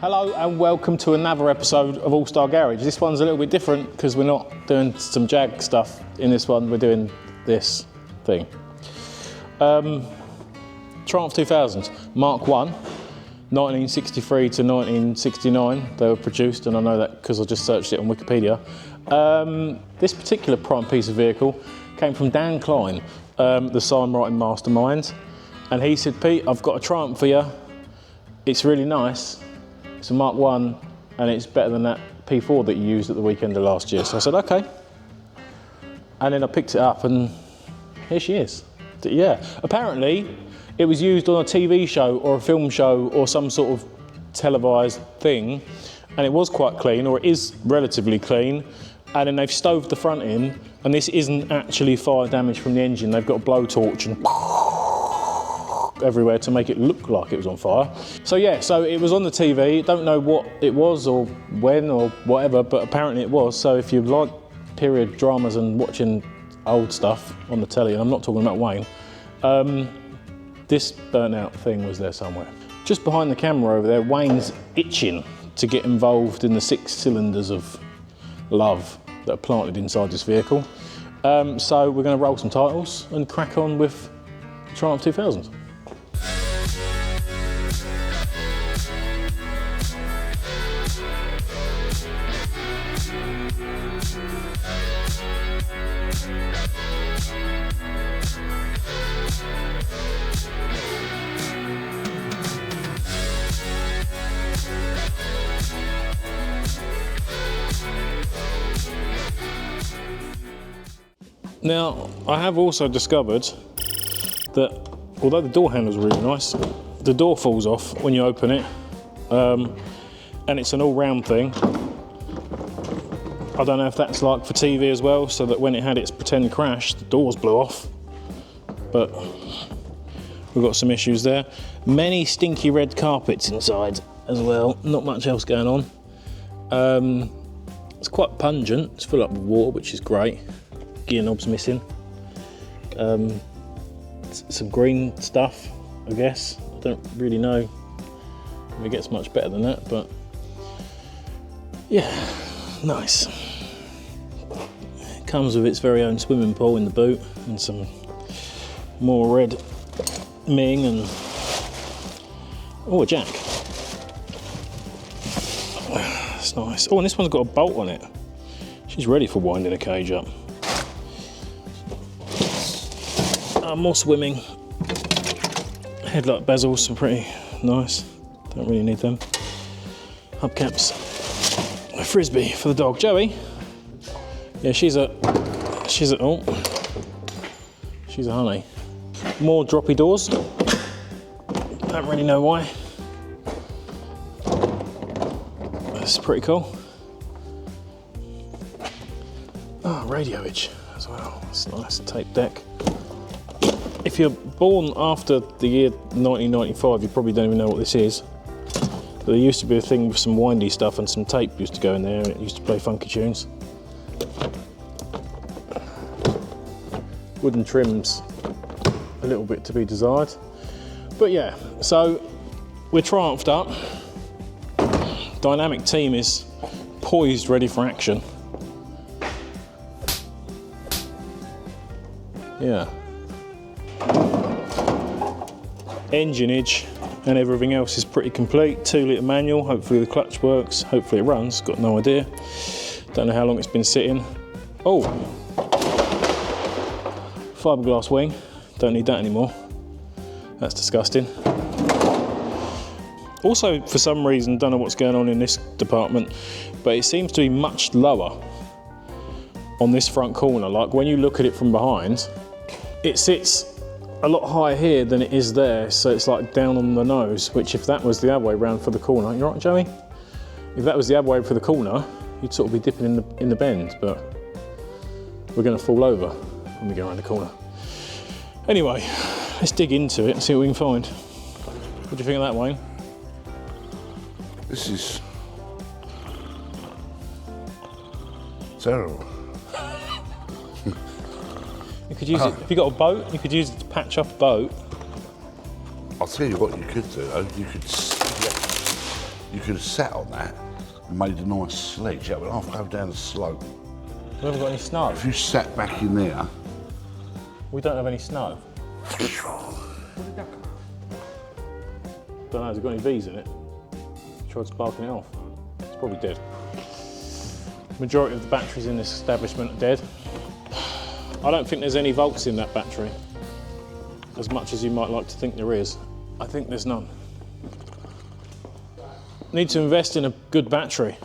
Hello and welcome to another episode of Allstar Garage. This one's a little bit different because we're not doing some Jag stuff in this one, we're doing this thing. Triumph 2000s, Mark 1, 1963 to 1969 they were produced, and I know that because I just searched it on Wikipedia. This particular prime piece of vehicle came from Dan Klyn, the sign writing mastermind, and he said, Pete, I've got a Triumph for you, it's really nice. It's a Mark 1 and it's better than that P4 that you used at the weekend of last year. So I said, okay. And then I picked it up and here she is. Yeah, apparently it was used on a TV show or a film show or some sort of televised thing, and it was quite clean, or it is relatively clean, and then they've stoved the front in, and this isn't actually fire damage from the engine. They've got a blowtorch and everywhere to make it look like it was on fire. So yeah, so it was on the TV. Don't know what it was or when or whatever, but apparently it was. So if you like period dramas and watching old stuff on the telly, and I'm not talking about Wayne, this burnt out thing was there somewhere. Just behind the camera over there, Wayne's itching to get involved in the 6 cylinders of love that are planted inside this vehicle. So we're going to roll some titles and crack on with Triumph 2000. Now, I have also discovered that although the door handle is really nice, the door falls off when you open it, and it's an all-round thing. I don't know if that's like for TV as well, so that when it had its pretend crash, the doors blew off, but we've got some issues there. Many stinky red carpets inside as well, not much else going on. It's quite pungent, it's full up with water, which is great. Gear knob's missing. Some green stuff, I guess. I don't really know if it gets much better than that, but yeah, nice. It comes with its very own swimming pool in the boot and some more red Ming and a jack. That's nice. Oh, and this one's got a bolt on it. She's ready for winding a cage up. More swimming. Headlight bezels are pretty nice. Don't really need them. Hubcaps. A frisbee for the dog. Joey. Yeah, she's a honey. More droppy doors. Don't really know why. That's pretty cool. Oh, radio edge as well. That's nice. Tape deck. If you're born after the year 1995, you probably don't even know what this is. But there used to be a thing with some windy stuff and some tape used to go in there, and it used to play funky tunes. Wooden trims, a little bit to be desired. But yeah, so we're triumphed up. Dynamic team is poised, ready for action. Yeah. Engineage and everything else is pretty complete. 2-litre manual, hopefully the clutch works, hopefully it runs, got no idea. Don't know how long it's been sitting. Oh, fiberglass wing, don't need that anymore. That's disgusting. Also, for some reason, don't know what's going on in this department, but it seems to be much lower on this front corner. Like when you look at it from behind, it sits a lot higher here than it is there, so it's like down on the nose, which if that was the other way round for the corner, you all right, Joey? If that was the other way for the corner, you'd sort of be dipping in the bend, but we're going to fall over when we go around the corner. Anyway, let's dig into it and see what we can find. What do you think of that, Wayne? This is terrible. You could use it, if you got a boat, you could use it to patch up a boat. I'll tell you what you could do though, you could You could have sat on that and made a nice sledge. That would half go down the slope. We haven't got any snow. If you sat back in there. We don't have any snow. Don't know, has it got any V's in it? Tried sparking it off. It's probably dead. Majority of the batteries in this establishment are dead. I don't think there's any volts in that battery, as much as you might like to think there is. I think there's none. Need to invest in a good battery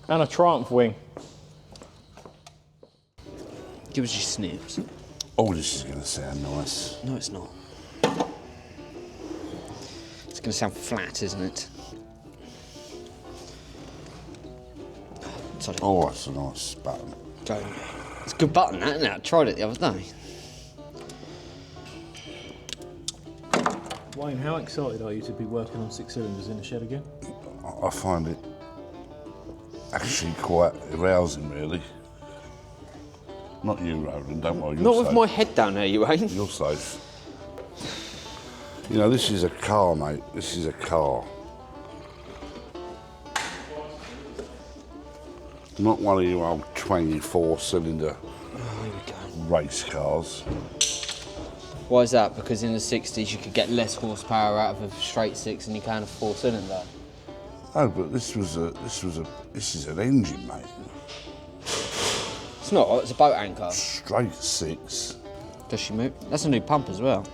and a Triumph wing. Give us your snips. Oh, this is going to sound nice. No, it's not. It's going to sound flat, isn't it? Sorry. Oh, that's a nice button. Don't. It's a good button, that, isn't it? I tried it the other day. Wayne, how excited are you to be working on 6 cylinders in the shed again? I find it actually quite arousing, really. Not you, Roland, don't worry. Not with my head down there, you ain't. You're safe. You know, this is a car, mate. This is a car. Not one of your old 24-cylinder race cars. Why is that? Because in the 60s you could get less horsepower out of a straight 6 than you can a 4-cylinder. Oh, but this is an engine, mate. It's not, it's a boat anchor. Straight 6. Does she move? That's a new pump as well.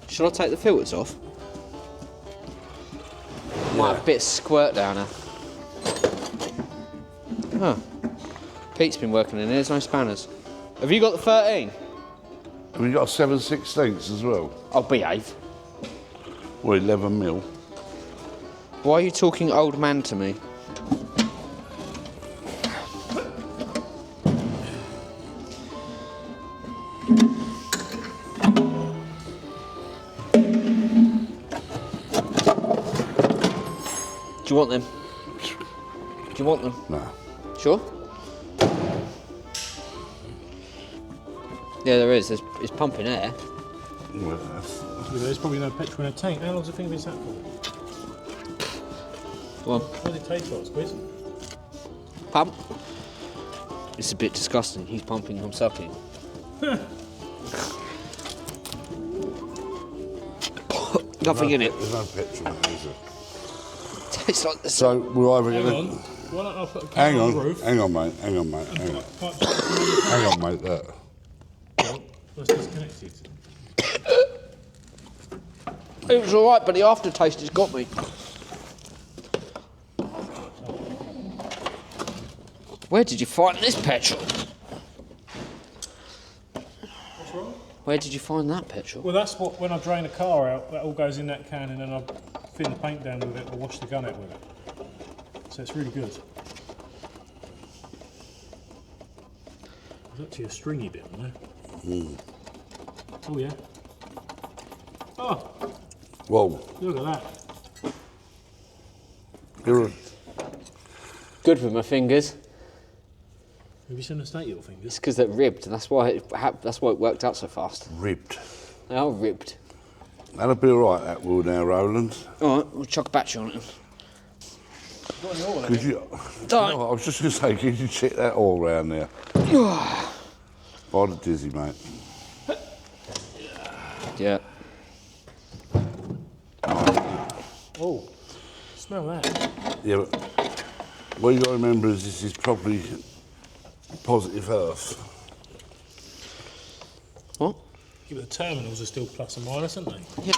Should I take the filters off? Might have a bit of squirt down there. Huh. Pete's been working in here, there's no spanners. Have you got the 13? Have you got a 7/16 as well? I'll behave. Well, 11 mil. Why are you talking old man to me? Do you want them? Do you want them? No. Sure? Yeah, there is. It's pumping air. Well, There's probably no petrol in a tank. How long's the thing been sat for? Go on. What does it taste like, Squiz? Pump. It's a bit disgusting. He's pumping, I'm sucking. Nothing in it. There's no petrol, is there? Tastes like the So we're either Hang going on. to... Why don't I put a can Hang on the roof? on, mate. Hang on. Hang on, mate, that. That's disconnected. It was alright, but the aftertaste has got me. Where did you find this petrol? What's wrong? Where did you find that petrol? Well, that's what, when I drain a car out, that all goes in that can and then I thin the paint down with it or wash the gun out with it. So it's really good. There's actually a stringy bit on there. Oh yeah. Oh, Whoa. look at that. You're Good with my fingers. Have you seen the state of your fingers? It's because they're ribbed. That's why it worked out so fast. ribbed. They are ribbed. That'll be all right, that will now, Roland. All right, we'll chuck a battery on it. Got any oil in Could it? you... Don't. No, I was just going to say, could you check that all round there? By the dizzy, mate. Yeah. Oh, smell that. Yeah, but what you got to remember is this is probably positive earth. What? Yeah, but the terminals are still plus and minus, aren't they? Yeah.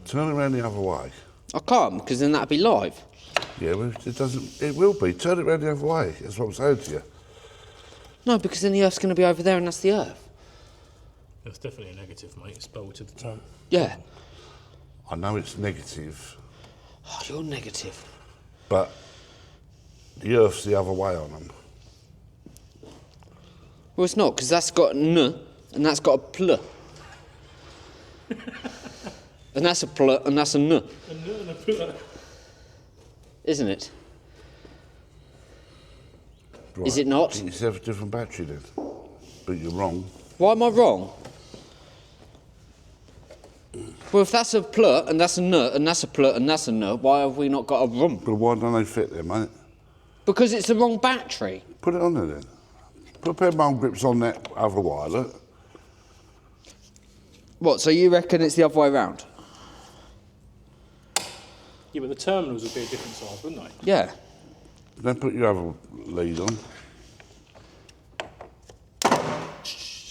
Turn it around the other way. I can't, because then that'd be live. Yeah, well, it doesn't... It will be. Turn it around the other way. That's what I'm saying to you. No, because then the Earth's going to be over there and that's the Earth. That's definitely a negative, mate. It's bolted to the top. Yeah. I know it's negative, Oh, you're negative. but the earth's the other way on them. Well, it's not, because that's got an N and that's got a pl. And that's a pl and that's a N. Isn't it? Right. Is it not? Get yourself a different battery then. But you're wrong. Why am I wrong? Well, if that's a plut, and that's a nut, and that's a plut, and that's a nut, why have we not got a rump? But why don't they fit there, mate? Because it's the wrong battery. Put it on there then. Put a pair of mole grips on that other wire, look. What, so you reckon it's the other way around? Yeah, but the terminals would be a different size, wouldn't they? Yeah. Then put your other lead on.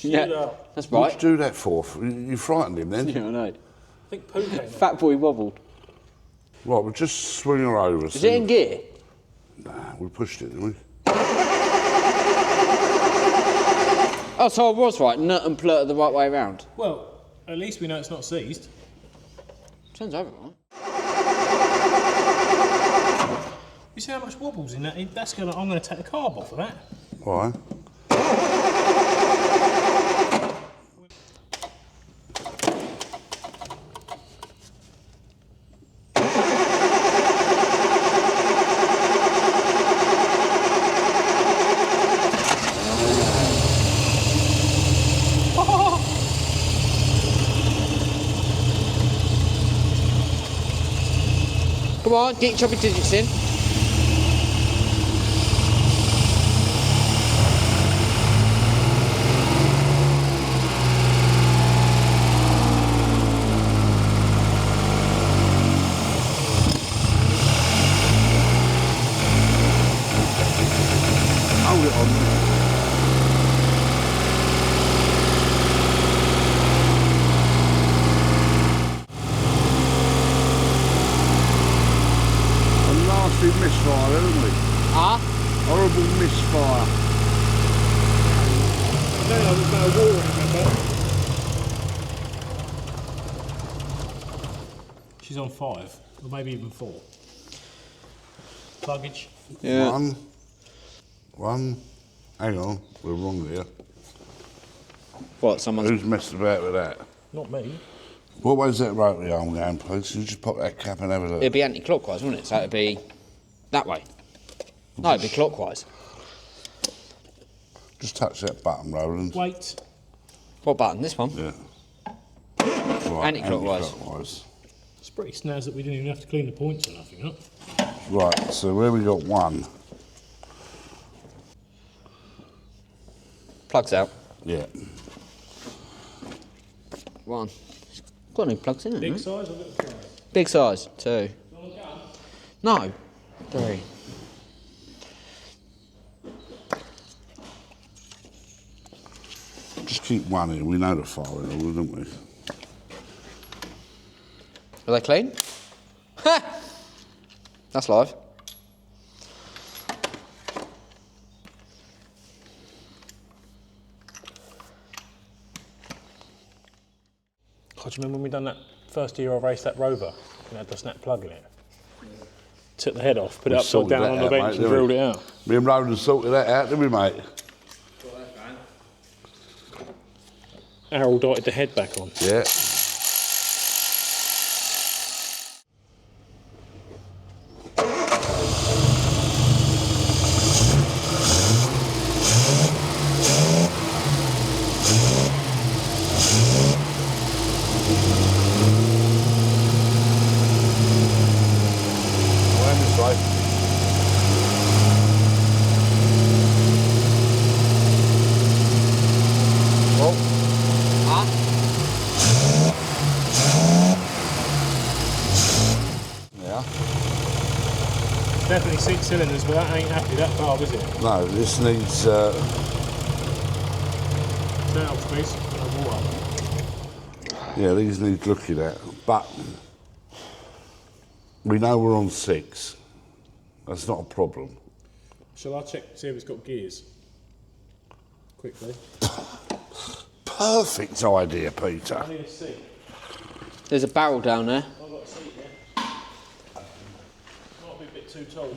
Yeah, that's What'd right. you do that for? You frightened him then? Yeah, I know. I think Pooh came up. Fat boy wobbled. Right, we'll just swing her over. Is it in gear? Nah, we pushed it, didn't we? Oh, so I was right. Nut and plut are the right way around. Well, at least we know it's not seized. Turns over, right? You see how much wobble's in that? That's gonna. I'm gonna take the carb off of that. Why? Come on, get your choppy digits in. Hold it on there. A nasty misfire, haven't we? Ah? Horrible misfire. I don't know, there's no water in it, but she's on 5, or maybe even 4. Pluggage. Yeah. One. Hang on, we're wrong there. What, someone's... Who's messed about with that? Not me. What way's that rotary arm going, please? You just pop that cap and have a look. It'd be anti-clockwise, wouldn't it? So it'd be that way. No, it'd be clockwise. Just touch that button, Roland. Wait. What button? This one? Yeah. Right, Anti-clockwise. anti-clockwise. It's pretty snaz that we didn't even have to clean the points or nothing up. Right, so where we got one? Plugs out. Yeah. One. Got no plugs in it. Big Right? size or little size? Big size. 2. No. 3. Just keep one in. We know the fire in all, don't we? Are they clean? Ha! That's live. God, do you remember when we done that first year I raced that Rover and had the snap plug in it? Took the head off, put it upside sorted down that on the out, bench mate, and didn't drilled we? it out. Me and Roland sorted that out, didn't we, mate? Errol dotted the head back on. Yeah. Around this way. Oh, Ah? yeah. Definitely 6 cylinders, but that ain't happy that carb, is it? No, this needs. Valves, please. No water. Yeah, these need looking at, but we know we're on 6. That's not a problem. Shall I check, see if it's got gears? Quickly. Perfect idea, Peter. I need a seat. There's a barrel down there. I've got a seat there. Might be a bit too tall.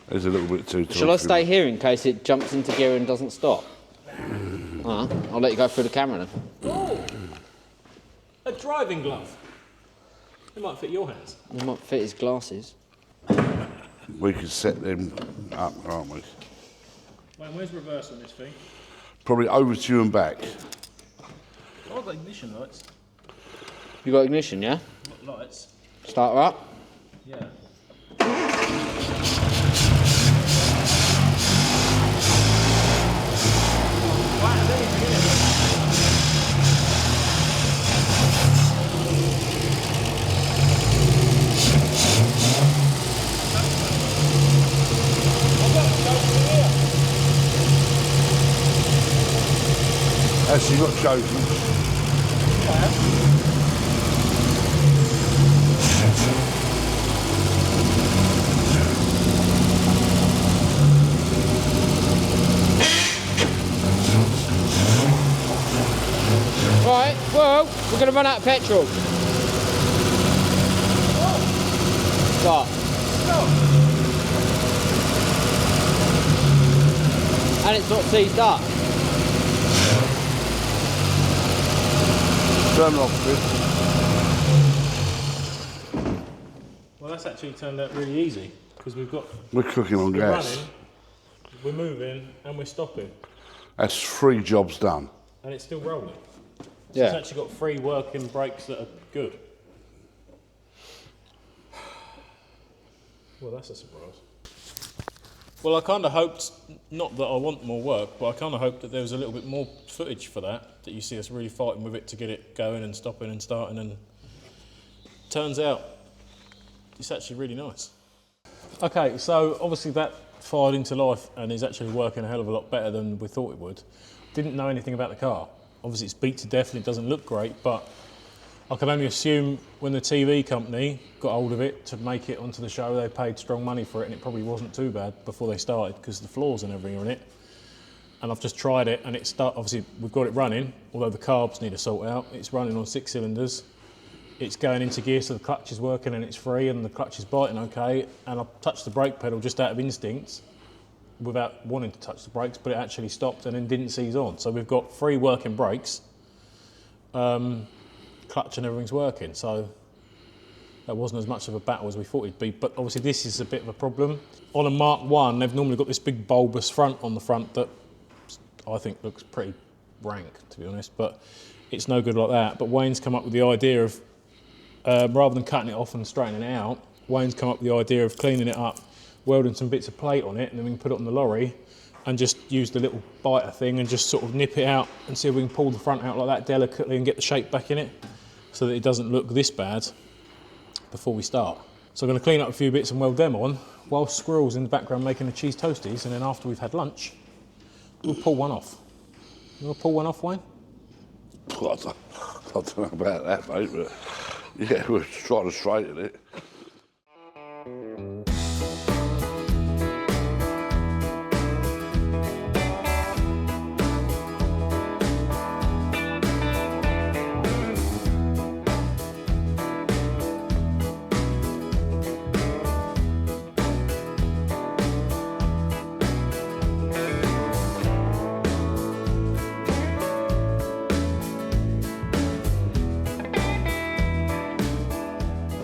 It's a little bit too tall. Shall I stay here in case it jumps into gear and doesn't stop? I'll let you go through the camera then. Oh! A driving glove. It might fit your hands. It might fit his glasses. We could set them up, can't we? Wayne, where's reverse on this thing? Probably over to you and back. not got ignition lights. You got ignition, yeah? Got lights. Start her up. Yeah. Actually, got chosen. Right, well, we're going to run out of petrol. What? And it's not seized up. Turn off, Chris. Well, that's actually turned out really easy because We're cooking on we're gas. running, we're moving, and we're stopping, That's 3 jobs done. and it's still rolling. So Yeah. it's actually got 3 working brakes that are good. Well, that's a surprise. Well, I kind of hoped, not that I want more work, but I kind of hoped that there was a little bit more footage for that you see us really fighting with it to get it going and stopping and starting, and turns out it's actually really nice. Okay, so obviously that fired into life and is actually working a hell of a lot better than we thought it would. Didn't know anything about the car. Obviously it's beat to death and it doesn't look great, but I can only assume when the TV company got hold of it to make it onto the show, they paid strong money for it, and it probably wasn't too bad before they started because the floors and everything are in it. And I've just tried it, and obviously we've got it running, although the carbs need a sort out. It's running on 6 cylinders. It's going into gear, so the clutch is working and it's free, and the clutch is biting okay. And I touched the brake pedal just out of instinct, without wanting to touch the brakes, but it actually stopped and then didn't seize on. So we've got 3 working brakes. Clutch and everything's working, so that wasn't as much of a battle as we thought it'd be, but obviously this is a bit of a problem. On a Mark 1, they've normally got this big bulbous front on the front that I think looks pretty rank, to be honest, but it's no good like that. But Wayne's come up with the idea of, rather than cutting it off and straightening it out, Wayne's come up with the idea of cleaning it up, welding some bits of plate on it, and then we can put it on the lorry and just use the little biter thing and just sort of nip it out and see if we can pull the front out like that delicately and get the shape back in it, so that it doesn't look this bad before we start. So I'm going to clean up a few bits and weld them on, while Squirrel's in the background making the cheese toasties, and then after we've had lunch, we'll pull one off. You want to pull one off, Wayne? I don't know about that, mate, but yeah, we're trying to straighten it.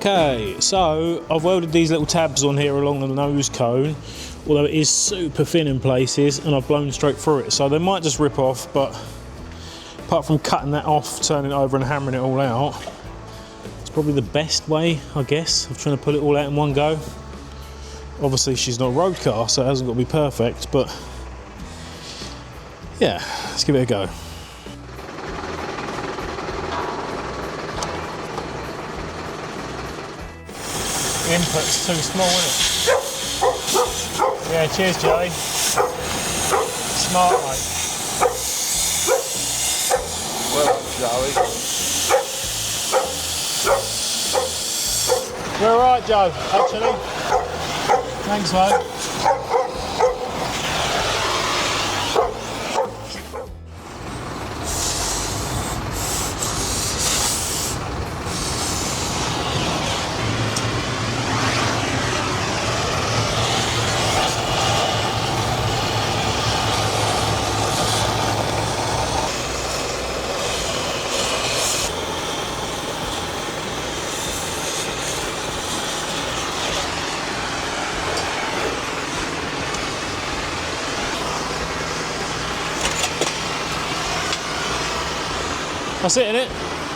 Okay, so I've welded these little tabs on here along the nose cone, although it is super thin in places, and I've blown straight through it, so they might just rip off, but apart from cutting that off, turning it over and hammering it all out, it's probably the best way, I guess, of trying to pull it all out in one go. Obviously she's not a road car, so it hasn't got to be perfect, but yeah, let's give it a go. The input's too small, isn't it? Yeah, cheers, Joey. Smart, mate. Well done, Joey. You're all right, Joe, actually. Thanks, mate. That's it, innit?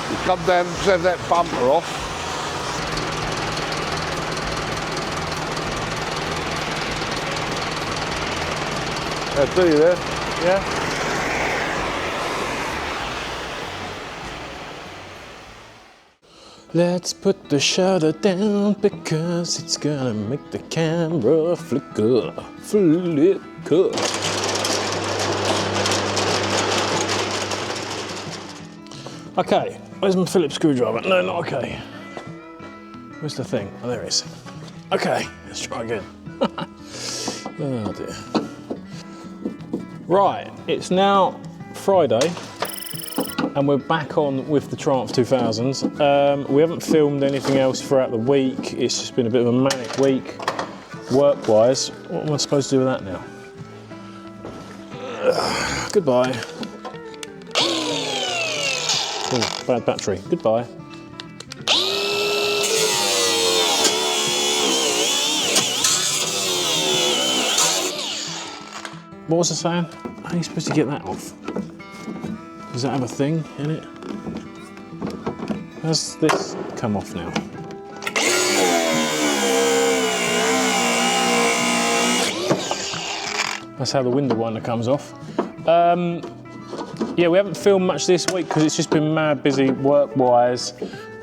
You come down and have that bumper off. How do you there? Yeah. Let's put the shutter down because it's gonna make the camera flicker, flicker. Okay, where's my Phillips screwdriver? No, not okay. Where's the thing? Oh, there it is. Okay, let's try again. Oh dear. Right, it's now Friday and we're back on with the Triumph 2000s. We haven't filmed anything else throughout the week. It's just been a bit of a manic week work-wise. What am I supposed to do with that now? Goodbye. Oh, bad battery. Goodbye. What was I saying? How are you supposed to get that off? Does that have a thing in it? How's this come off now? That's how the window winder comes off. Yeah, we haven't filmed much this week because it's just been mad busy work-wise,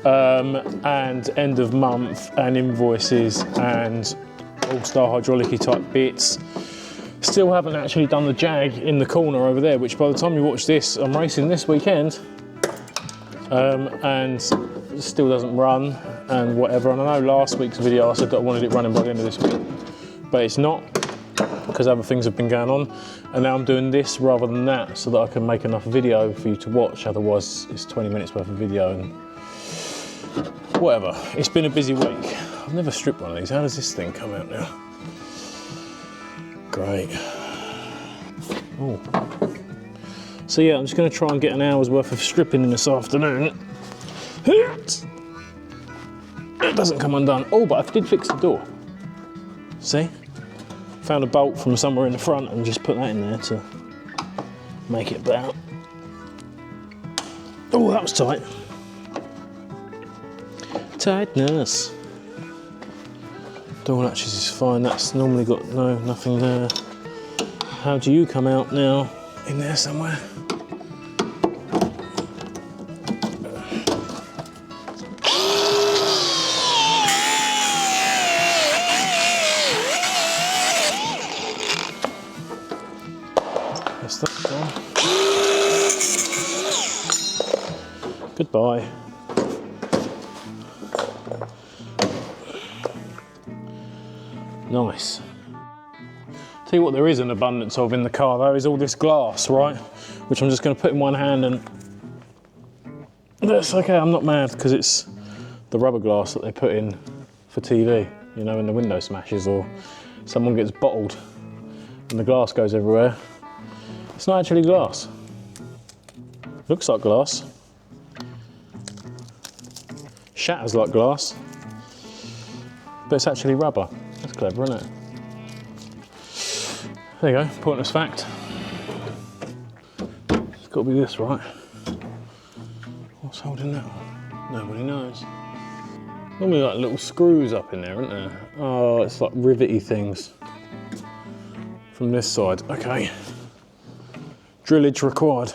and end of month and invoices and Allstar hydraulic type bits. Still haven't actually done the Jag in the corner over there, which by the time you watch this, I'm racing this weekend, and still doesn't run and whatever. And I know last week's video I said that I wanted it running by the end of this week, but it's not because other things have been going on. And now I'm doing this rather than that so that I can make enough video for you to watch. Otherwise, it's 20 minutes worth of video and whatever. It's been a busy week. I've never stripped one of these. How does this thing come out now? Great. Oh. So yeah, I'm just going to try and get an hour's worth of stripping in this afternoon. It doesn't come undone. Oh, but I did fix the door. See? Found a bolt from somewhere in the front and just put that in there to make it better. Oh, that was tight. Tightness. Door latches is fine, that's normally got nothing there. How do you come out now? In there somewhere? That's that done. Goodbye. Nice. Tell you what there is an abundance of in the car though is all this glass, right? Which I'm just going to put in one hand and that's okay, I'm not mad because it's the rubber glass that they put in for TV, you know, when the window smashes or someone gets bottled and the glass goes everywhere. It's not actually glass. Looks like glass. Shatters like glass. But it's actually rubber. That's clever, isn't it? There you go, pointless fact. It's got to be this, right? What's holding that on? Nobody knows. Normally like little screws up in there, isn't there? Oh, it's like rivety things. From this side, okay. Drillage required.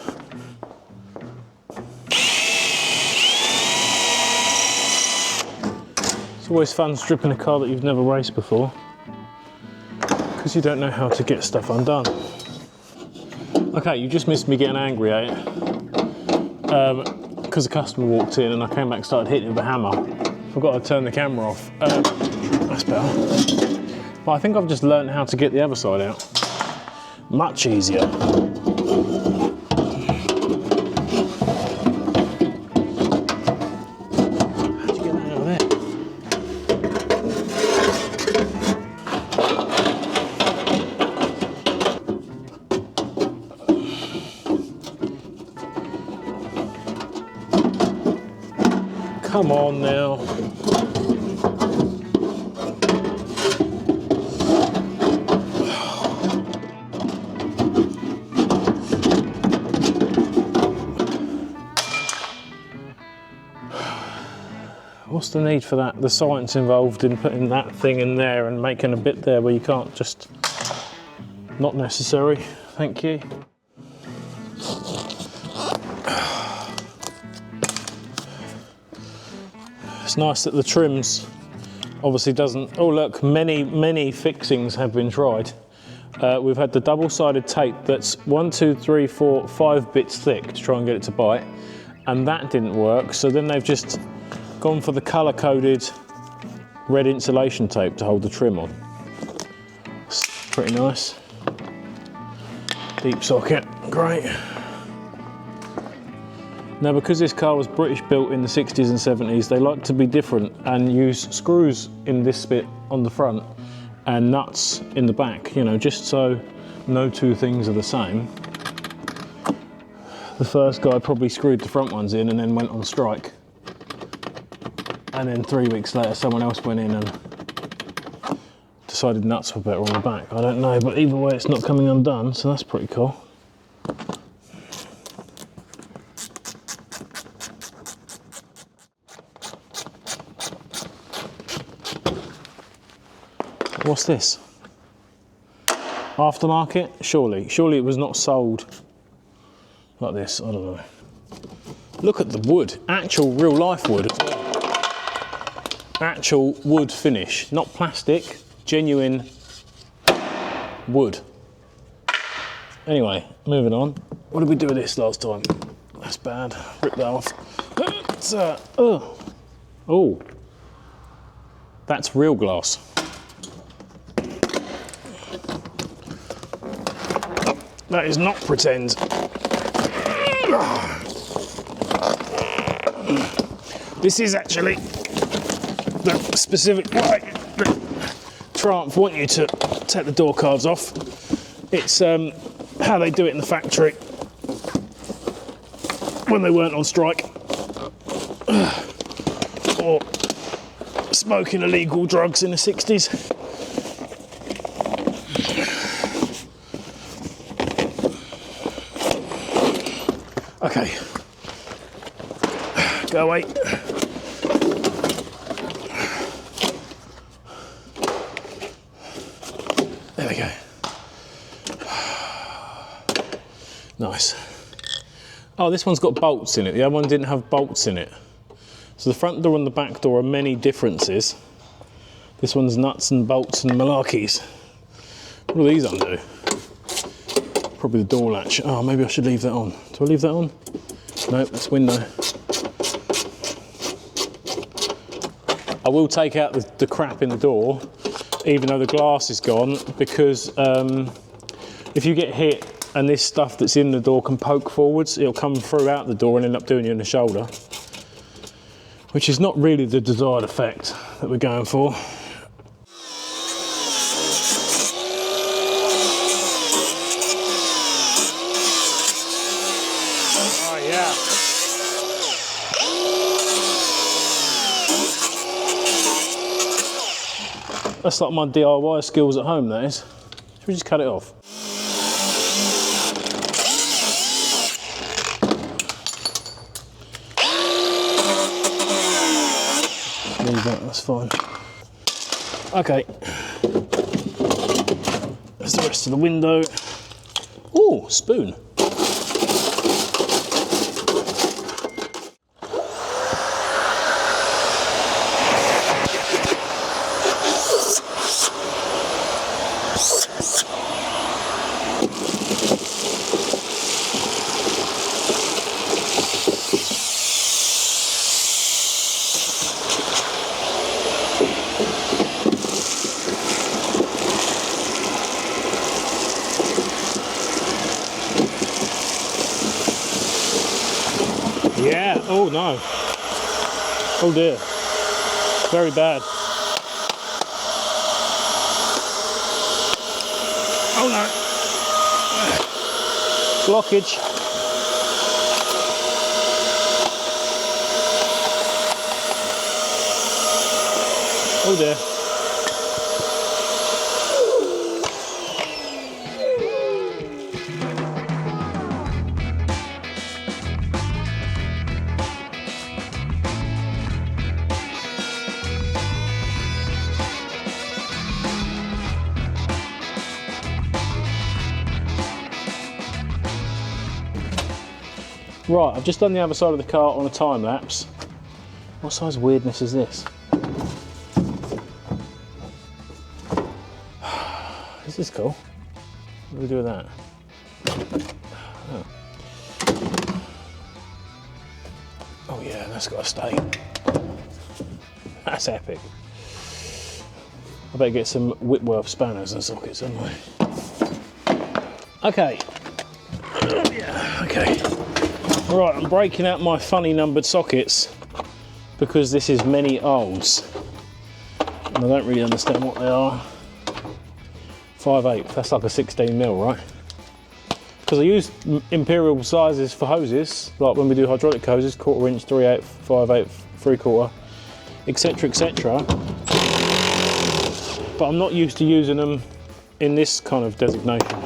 It's always fun stripping a car that you've never raced before because you don't know how to get stuff undone. Okay, you just missed me getting angry at it because a customer walked in and I came back and started hitting it with a hammer. Forgot to turn the camera off. That's better. But I think I've just learned how to get the other side out. Much easier. Come on now. what's the need for that? The science involved in putting that thing in there and making a bit there where you can't just... Not necessary, thank you. It's nice that the trims obviously doesn't... Oh look, many fixings have been tried. We've had the double-sided tape that's 1, 2, 3, 4, 5 bits thick to try and get it to bite, and that didn't work, so then they've just gone for the colour-coded red insulation tape to hold the trim on. It's pretty nice. Deep socket, great. Now, because this car was British built in the 60s and 70s, they like to be different and use screws in this bit on the front and nuts in the back, you know, just so no two things are the same. The first guy probably screwed the front ones in and then went on strike. And then 3 weeks later, someone else went in and decided nuts were better on the back. I don't know, but either way, it's not coming undone, so that's pretty cool. What's this? Aftermarket? Surely it was not sold like this, I don't know. Look at the wood, actual real life wood. Actual wood finish, not plastic, genuine wood. Anyway, moving on. What did we do with this last time? That's bad, rip that off. Oh, that's real glass. That is not pretend. This is actually the specific way that Triumph want you to take the door cards off. It's how they do it in the factory when they weren't on strike or smoking illegal drugs in the 60s. Okay, go away. There we go. Nice. Oh, this one's got bolts in it. The other one didn't have bolts in it. So the front door and the back door are many differences. This one's nuts and bolts and malarkeys. What do these undo? Probably the door latch. Oh, maybe I should leave that on. Do I leave that on? No, that's window. I will take out the crap in the door, even though the glass is gone, because if you get hit and this stuff that's in the door can poke forwards, it'll come through out the door and end up doing you in the shoulder, which is not really the desired effect that we're going for. That's like my DIY skills at home, that is. Should we just cut it off? Leave that, that's fine. Okay. There's the rest of the window. Ooh, spoon. Yeah, oh no. Oh dear. Very bad. Oh no. Blockage. Oh dear. Right, I've just done the other side of the car on a time lapse. What size weirdness is this? This is cool. What do we do with that? Oh yeah, that's got to stay. That's epic. I better get some Whitworth spanners and sockets, haven't I? Okay. Yeah, okay. Right, I'm breaking out my funny numbered sockets because this is many olds. And I don't really understand what they are. 5/8, that's like a 16mm, right? Because I use imperial sizes for hoses, like when we do hydraulic hoses, 1/4 inch, 3/8, 5/8, 3/4, etc, etc. But I'm not used to using them in this kind of designation.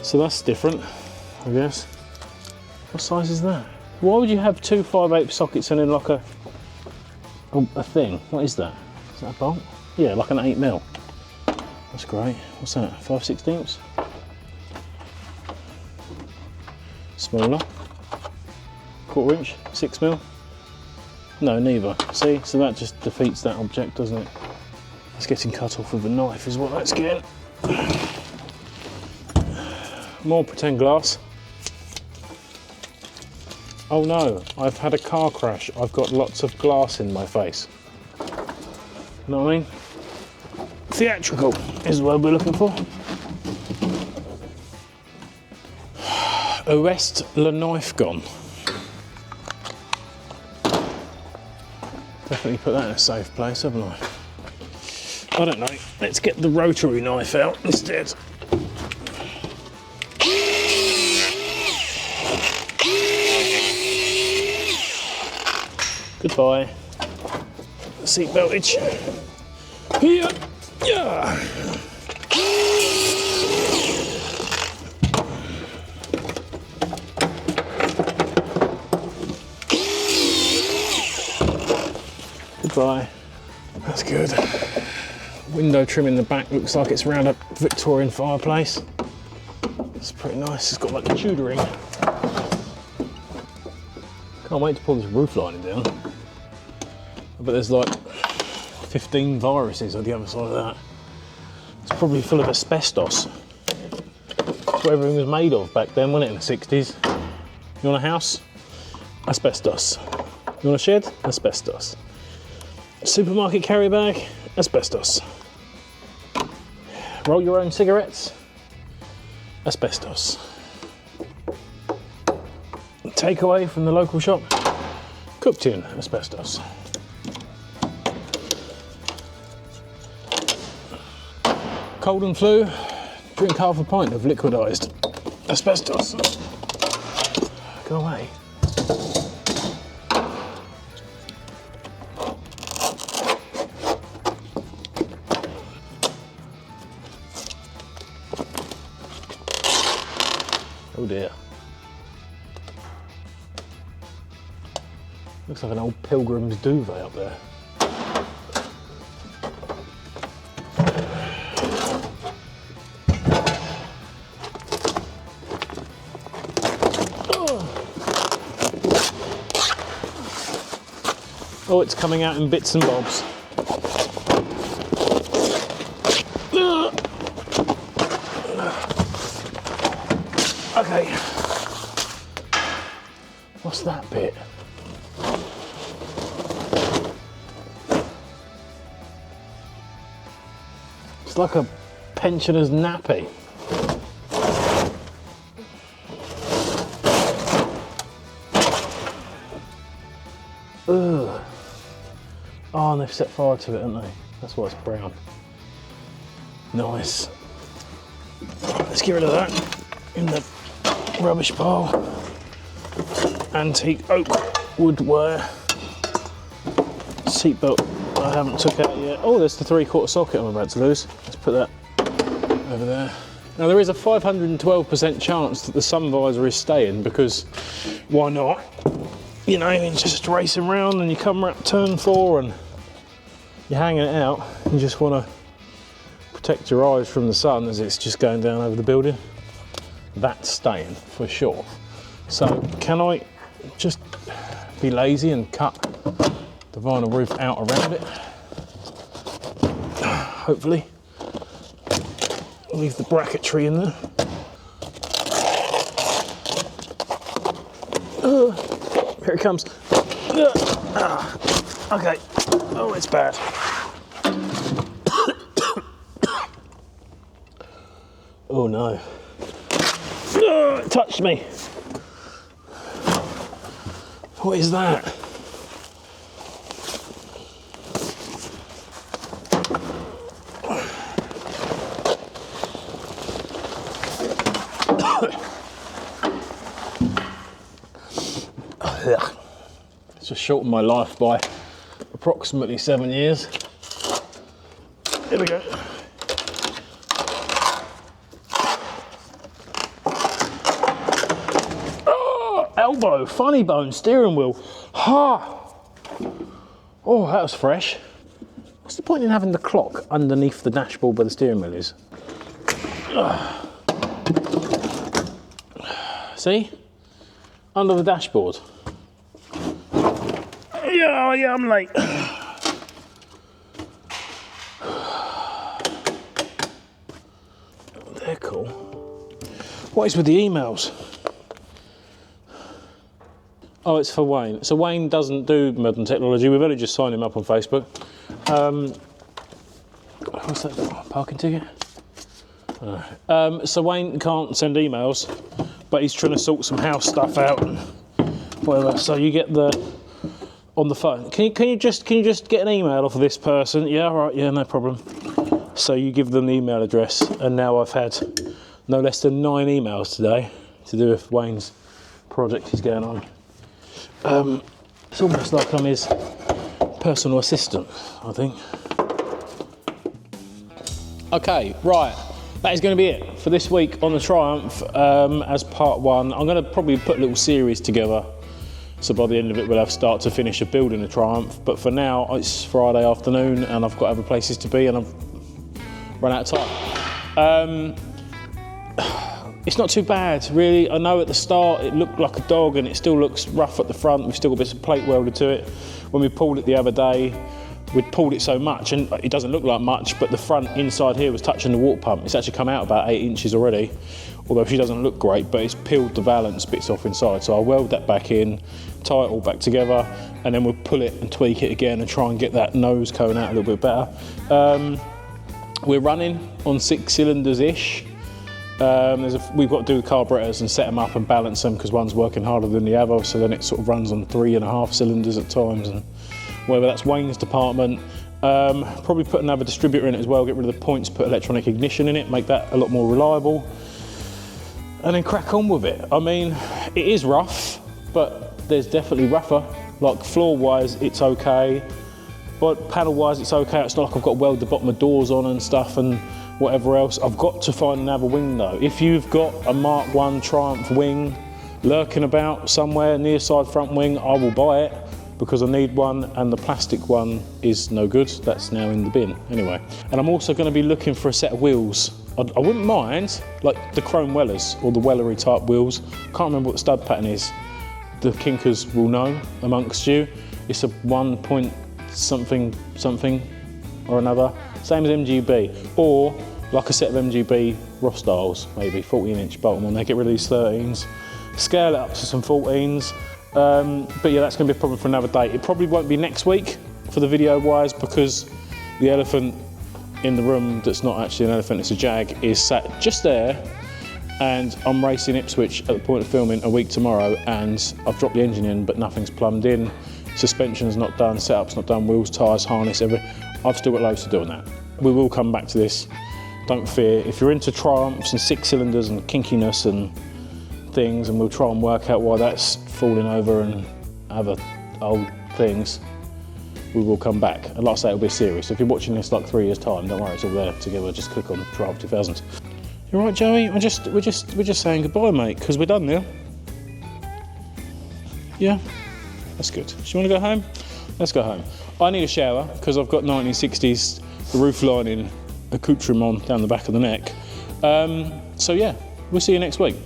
So that's different, I guess. What size is that? Why would you have two 5/8 sockets and then like a thing? What is that? Is that a bolt? Yeah, like an 8mm. That's great. What's that? 5/16? Smaller. 1/4 inch, 6mm. No, neither. See, so that just defeats that object, doesn't it? That's getting cut off with a knife, is what that's getting. More pretend glass. Oh no, I've had a car crash. I've got lots of glass in my face. You know what I mean? Theatrical is the word we're looking for. Arrest le knife gone. Definitely put that in a safe place, haven't I? I don't know. Let's get the rotary knife out instead. Goodbye. Seatbeltage. Here. Yeah. Goodbye. That's good. Window trim in the back looks like it's around a Victorian fireplace. It's pretty nice. It's got like a Tudoring. Can't wait to pull this roof lining down. But there's like 15 viruses on the other side of that. It's probably full of asbestos. That's what everything was made of back then, wasn't it, in the 60s? You want a house? Asbestos. You want a shed? Asbestos. Supermarket carry bag? Asbestos. Roll your own cigarettes? Asbestos. Takeaway from the local shop? Cooked in asbestos. Cold and flu, drink half a pint of liquidised asbestos. Go away. Oh dear. Looks like an old pilgrim's duvet up there. Oh, it's coming out in bits and bobs. Okay. What's that bit? It's like a pensioner's nappy. Ugh. Oh, and they've set fire to it, haven't they? That's why it's brown. Nice. Let's get rid of that in the rubbish pile. Antique oak woodware. Seatbelt I haven't took out yet. Oh, there's the 3/4 socket I'm about to lose. Let's put that over there. Now there is a 512% chance that the sun visor is staying, because why not? You know, you're just racing around and you come around turn 4 and you're hanging it out. You just want to protect your eyes from the sun as it's just going down over the building. that's staying for sure. So can I just be lazy and cut the vinyl roof out around it? Hopefully. Leave the bracketry in there. Here it comes. Okay. Oh, it's bad. Oh no. It touched me. What is that? It's just shortened my life by approximately 7 years. Here we go. Oh, elbow, funny bone, steering wheel. Ha! Oh, that was fresh. What's the point in having the clock underneath the dashboard where the steering wheel is? See? Under the dashboard. Yeah, I'm late. They're cool. What is with the emails? Oh, it's for Wayne. So Wayne doesn't do modern technology. We've only just signed him up on Facebook. What's that? Parking ticket? So Wayne can't send emails, but he's trying to sort some house stuff out and whatever. So you get the on the phone. Can you just get an email off of this person? Yeah, all right. Yeah, no problem. So you give them the email address, and now I've had no less than 9 emails today to do with Wayne's project he's going on. It's almost like I'm his personal assistant, I think. Okay, right. That is going to be it for this week on the Triumph as part 1. I'm going to probably put a little series together. So by the end of it, we'll have start to finish of building the Triumph. But for now, it's Friday afternoon and I've got other places to be and I've run out of time. It's not too bad, really. I know at the start it looked like a dog and it still looks rough at the front. We've still got bits of plate welded to it. When we pulled it the other day, we'd pulled it so much, and it doesn't look like much, but the front inside here was touching the water pump. It's actually come out about 8 inches already, although she doesn't look great, but it's peeled the valance bits off inside. So I'll weld that back in, tie it all back together, and then we'll pull it and tweak it again and try and get that nose cone out a little bit better. We're running on 6 cylinders-ish. We've got to do the carburetors and set them up and balance them because one's working harder than the other, so then it sort of runs on 3.5 cylinders at times. And whether that's Wayne's department. Probably put another distributor in it as well, get rid of the points, put electronic ignition in it, make that a lot more reliable, and then crack on with it. I mean, it is rough, but there's definitely rougher. Like floor-wise, it's okay, but panel-wise, it's okay. It's not like I've got to weld the bottom of doors on and stuff and whatever else. I've got to find another wing though. If you've got a Mark 1 Triumph wing lurking about somewhere, near side front wing, I will buy it, because I need one, and the plastic one is no good. That's now in the bin anyway. And I'm also going to be looking for a set of wheels. I wouldn't mind like the chrome Wellers or the Wellery type wheels. Can't remember what the stud pattern is. The kinkers will know amongst you. It's a 1 point something or another. Same as MGB, or like a set of MGB Rostyles, maybe 14-inch bottom on there. Get rid of these 13s, scale it up to some 14s. But yeah, that's going to be a problem for another day. It probably won't be next week for the video wise, because the elephant in the room that's not actually an elephant, it's a Jag, is sat just there, and I'm racing Ipswich at the point of filming a week tomorrow, and I've dropped the engine in but nothing's plumbed in, suspension's not done, setup's not done, wheels, tyres, harness, everything. I've still got loads to do on that. We will come back to this, don't fear. If you're into Triumphs and 6 cylinders and kinkiness and things, and we'll try and work out why that's falling over and other old things, we will come back. And like I say, it'll be a series. So if you're watching this like 3 years time, don't worry, it's all there together. Just click on Triumph 2000. You all right, Joey? We're just saying goodbye, mate, because we're done now. Yeah, that's good. Do you want to go home? Let's go home. I need a shower because I've got 1960s roof lining accoutrement down the back of the neck. So yeah, we'll see you next week.